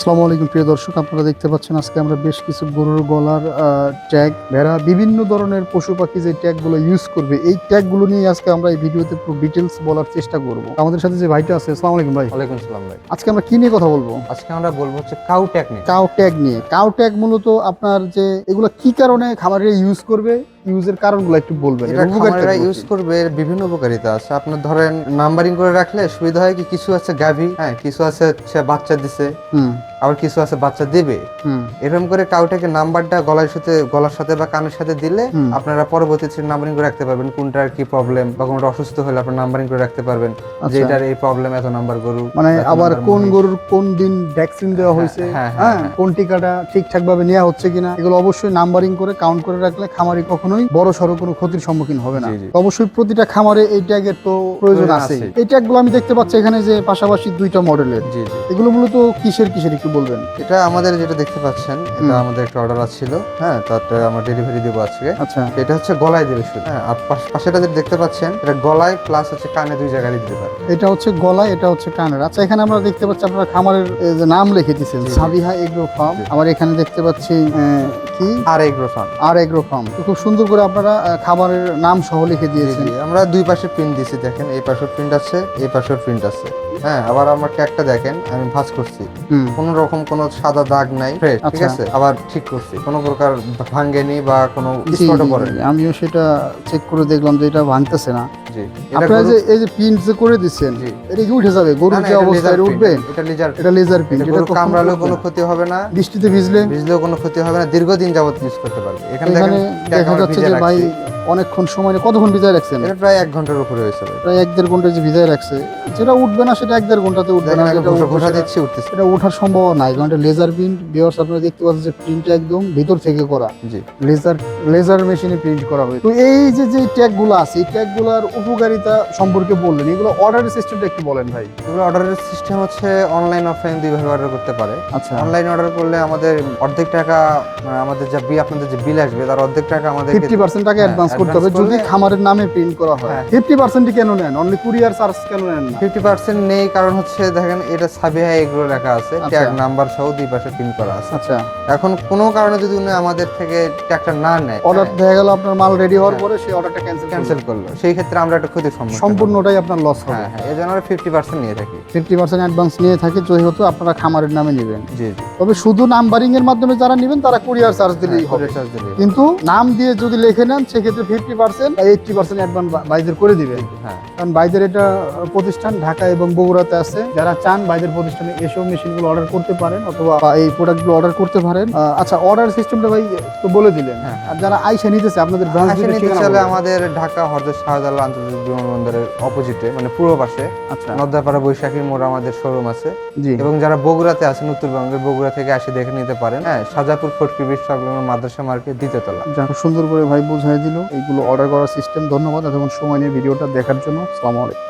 আসসালামু আলাইকুম প্রিয় দর্শক, আপনারা দেখতে পাচ্ছেন আজকে আমরা বেশ কিছু গরুর গলার ট্যাগ, ভেড়া, বিভিন্ন ধরনের পশু পাখি যে ট্যাগগুলো ইউজ করবে, এই ট্যাগগুলো নিয়ে আজকে আমরা এই ভিডিওতে পুরো ডিটেলস বলার চেষ্টা করব। আমাদের সাথে যে ভাইটা আছে, আসসালামু আলাইকুম ভাই। ওয়ালাইকুম সালাম ভাই। আজকে আমরা কি নিয়ে কথা বলবো? আজকে আমরা বলবো হচ্ছে কাউ ট্যাগ নিয়ে। কাউ ট্যাগ নিয়ে। কাউ ট্যাগ মূলত আপনার যে এগুলো কি কারণে খামারে ইউজ করবে, ইউজের কারণগুলো একটু বলবেন। এটা খামারেরা ইউজ করবে, এর বিভিন্ন উপকারিতা আছে। আপনার ধরেন নাম্বারিং করে রাখলে সুবিধা হয় কি, কিছু আছে গাভী, হ্যাঁ, কিছু আছে হচ্ছে বাচ্চা দিছে, আবার কিছু আছে বাচ্চা দেবে। এরকম করে কাউটাকে নাম্বারটা গলার সাথে বা কানের সাথে দিলে আপনারা পরবর্তীতে নাম্বারিং করে রাখতে পারবেন, কোনটার কি প্রবলেম বা কোনটা অসুস্থ হলে আপনারা নাম্বারিং করে রাখতে পারবেন যে এটার এই প্রবলেম, এত নাম্বার গরু, মানে আবার কোন গরুর কোন দিন ভ্যাকসিন দেওয়া হয়েছে, হ্যাঁ, কোন টিকাটা ঠিকঠাক ভাবে নেওয়া হচ্ছে কিনা, এগুলো অবশ্যই নাম্বারিং করে কাউন্ট করে রাখলে খামারি কখনোই বড় সড়ো কোনো ক্ষতির সম্মুখীন হবে না। অবশ্যই প্রতিটা খামারে এই ট্যাগের তো প্রয়োজন আছে। এই ট্যাগগুলো আমি দেখতে পাচ্ছি এখানে যে পাশাপাশি দুইটা মডেলের। এগুলো মূলত কিসের একটু বলবেন? এটা আমাদের যেটা দেখতে পাচ্ছেন, এটা আমাদের একটা অর্ডার ছিল, হ্যাঁ, তাতে আমরা ডেলিভারি দেবো আজকে। আচ্ছা, এটা হচ্ছে গলায় দেবে শুধু, হ্যাঁ, আর পাশেটা যেটা দেখতে পাচ্ছেন এটা গলায় প্লাস হচ্ছে কানে, দুই জায়গায় দিতে পারে। এটা হচ্ছে গলায়, এটা হচ্ছে কানের। আচ্ছা, এখানে আমরা দেখতে পাচ্ছি আপনারা খামারের যে নাম লিখে দিয়েছেন, সাবিহা এগ্রো ফার্ম। আমার এখানে দেখতে পাচ্ছি কি আর এগ্রো ফার্ম। আর এগ্রো ফার্ম। খুব সুন্দর করে আপনারা খাবারের নাম সহ লিখে দিয়েছেন। আমরা দুই পাশে প্রিন্ট দিয়েছি, দেখেন এই পাশেও প্রিন্ট আছে, এই পাশেও প্রিন্ট আছে, হ্যাঁ। আবার আমার ট্যাগটা দেখেন, আমি ভাঁজ করছি, কোনো রকম কোনো সাদা দাগ নাই, ফ্রেশ, ঠিক আছে। আবার ঠিক করছি, কোনো প্রকার ভাঙেনি বা কোনো স্পটও পড়েনি। আমিও সেটা চেক করে দেখলাম যে এটা ভাঙতেছে না। জি, আপনারা যে এই যে প্রিন্ট যে করে দিচ্ছেন, এটা কি উঠে যাবে? গরুর যে অবস্থায় উঠবে, এটা লেজার প্রিন্ট। এটা কামড়ালেও কোনো ক্ষতি হবে না, বৃষ্টিতে ভিজলেও কোনো ক্ষতি হবে না, দীর্ঘদিন যাবত ইউজ করতে পারবে। এখানে দেখা যাচ্ছে যে ভাই অনেকক্ষণ সময়, কতক্ষণ ভিজায় রাখছেন? এটা প্রায় 1 ঘন্টার উপরে হয়েছে, প্রায় 1-1.5 ঘন্টা যে ভিজায় রাখছে। যেটা উঠবে না সেটা 1-1.5 ঘন্টাতে উঠবে না, যেটা ঘষা দিচ্ছি উঠতেছে। এটা ওঠার সম্ভাবনা নাই, কারণ এটা লেজার প্রিন্ট। ভিউয়ার্স, আপনারা দেখতে পাচ্ছেন যে প্রিন্টটা একদম ভিতর থেকে করা। জি, লেজার মেশিনে প্রিন্ট করা হয়। তো এই যে ট্যাগগুলো আছে, এই ট্যাগগুলোর উপকারিতা সম্পর্কে বললেন, এগুলো অর্ডারের সিস্টেমটা একটু বলেন ভাই। এগুলো অর্ডারের সিস্টেম হচ্ছে অনলাইন অফলাইন দুইভাবে অর্ডার করতে পারে। আচ্ছা, অনলাইন অর্ডার করলে আমাদের অর্ধেক টাকা, আমাদের যে আপনাদের যে বিল আসবে তার অর্ধেক টাকা আমাদের 50% টাকা অ্যাডভান্স করতে হবে যদি খামারের নামে প্রিন্ট করা হয়। 50% কেন নেন? অনলি কুরিয়ার চার্জ কেন নেন না? 50% নেই, কারণ হচ্ছে দেখেন এটা সাবিহা এগ্রো লেখা আছে, ট্যাগ নাম্বার সহ দুই পাশে প্রিন্ট করা আছে। আচ্ছা, এখন কোনো কারণে যদি উনি আমাদের থেকে ট্যাগটা না নেয়, অর্ডার দেখা গেল আপনার মাল রেডি হওয়ার পরে সেই অর্ডারটা ক্যান্সেল করলো, সেই ক্ষেত্রে আমরা একটা ক্ষতির সম্মুখীন, সম্পূর্ণটাই আপনার লস হবে। হ্যাঁ, এই জন্য আমরা 50% নিয়ে থাকি। 50% অ্যাডভান্স নিয়ে থাকি, যেহেতু আপনারা খামারের নামে নেবেন। জি, তবে শুধু নাম্বারিং এর মাধ্যমে যারা নেবেন তারা কুরিয়ার চার্জ দিলেই হবে। কিন্তু নাম দিয়ে যদি লিখে নেন সেক্ষেত্রে 50% বা 80% অ্যাডভান্স বাইদের করে দিবেন। হ্যাঁ, কারণ বাইদের এটা প্রতিষ্ঠান ঢাকা এবং বগুড়াতে আছে। যারা চান বাইদের প্রতিষ্ঠানে এসব মেশিনগুলো অর্ডার করতে পারেন অথবা এই প্রোডাক্টগুলো অর্ডার করতে পারেন। আচ্ছা, অর্ডার সিস্টেমটা ভাই তো বলে দিলেন। আর যারা আইসা নিতেছে, আপনাদের ব্রাঞ্চ নিতে চাইলে আমাদের ঢাকা হযরত শাহজালাল আন্তর্জাতিক বিমানবন্দরের অপোজিটে, মানে পূর্ব পাশে, আচ্ছা, নদ্দাপাড়া বৈশাখী মোড় আমাদের শোরুম আছে। এবং যারা বগুড়াতে আছেন, উত্তরবঙ্গের বগুড়া থেকে এসে দেখে নিতে পারেন, হ্যাঁ, সাজাপুর ফটকি ব্রিজ সংলগ্ন মাদ্রাসা মার্কেট, দ্বিতীয় তলা। সুন্দর করে ভাই বুঝাই দিল এইগুলো অর্ডার করার সিস্টেম। ধন্যবাদ এতক্ষণ সময় নিয়ে ভিডিওটা দেখার জন্য। আসসালামু আলাইকুম।